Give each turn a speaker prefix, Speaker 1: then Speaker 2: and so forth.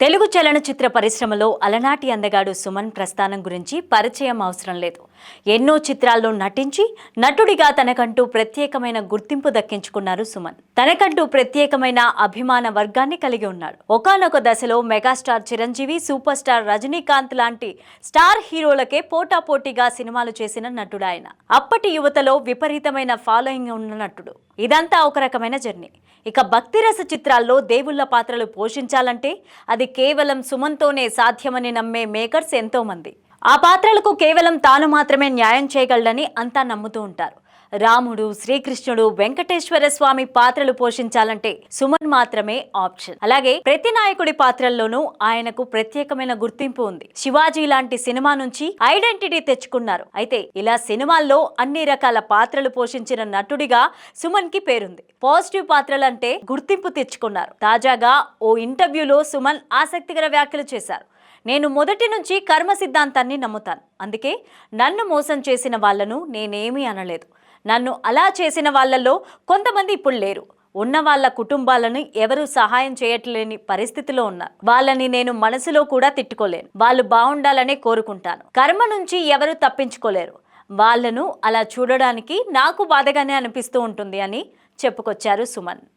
Speaker 1: తెలుగు చలనచిత్ర పరిశ్రమలో అలనాటి అందగాడు సుమన్ ప్రస్థానం గురించి పరిచయం అవసరం లేదు. ఎన్నో చిత్రాల్లో నటించి నటుడిగా తనకంటూ ప్రత్యేకమైన గుర్తింపు దక్కించుకున్నారు సుమన్. తనకంటూ ప్రత్యేకమైన అభిమాన వర్గాన్ని కలిగి ఉన్నాడు. ఒకానొక దశలో megastar Chiranjeevi, super star Rajinikanth లాంటి స్టార్ హీరోలకే పోటాపోటీగా సినిమాలు చేసిన నటుడు ఆయన. అప్పటి యువతలో విపరీతమైన ఫాలోయింగ్ ఉన్న నటుడు. ఇదంతా ఒక రకమైన జర్నీ. ఇక భక్తిరస చిత్రాల్లో దేవుళ్ల పాత్రలు పోషించాలంటే అది కేవలం సుమన్తోనే సాధ్యమని నమ్మే మేకర్స్ ఎంతో మంది. ఆ పాత్రలకు కేవలం తాను మాత్రమే న్యాయం చేయగలడని అంతా నమ్ముతూ ఉంటారు. రాముడు, శ్రీకృష్ణుడు, వెంకటేశ్వర స్వామి పాత్రలు పోషించాలంటే సుమన్ మాత్రమే ఆప్షన్. అలాగే ప్రతి నాయకుడి పాత్రల్లోనూ ఆయనకు ప్రత్యేకమైన గుర్తింపు ఉంది. శివాజీ లాంటి సినిమా నుంచి ఐడెంటిటీ తెచ్చుకున్నారు. అయితే ఇలా సినిమాల్లో అన్ని రకాల పాత్రలు పోషించిన నటుడిగా సుమన్ కి పేరుంది. పాజిటివ్ పాత్రలంటే గుర్తింపు తెచ్చుకున్నారు. తాజాగా ఓ ఇంటర్వ్యూలో సుమన్ ఆసక్తికర వ్యాఖ్యలు చేశారు. నేను మొదటి నుంచి కర్మ సిద్ధాంతాన్ని నమ్ముతాను. అందుకే నన్ను మోసం చేసిన వాళ్లను నేనేమీ అనలేదు. నన్ను అలా చేసిన వాళ్లలో కొంతమంది ఇప్పుడు లేరు. ఉన్న వాళ్ళ కుటుంబాలను ఎవరూ సహాయం చేయట్లేని పరిస్థితిలో ఉన్నారు. వాళ్ళని నేను మనసులో కూడా తిట్టుకోలేను. వాళ్ళు బాగుండాలనే కోరుకుంటాను. కర్మ నుంచి ఎవరు తప్పించుకోలేరు. వాళ్లను అలా చూడడానికి నాకు బాధగానే అనిపిస్తూ ఉంటుంది అని చెప్పుకొచ్చారు సుమన్.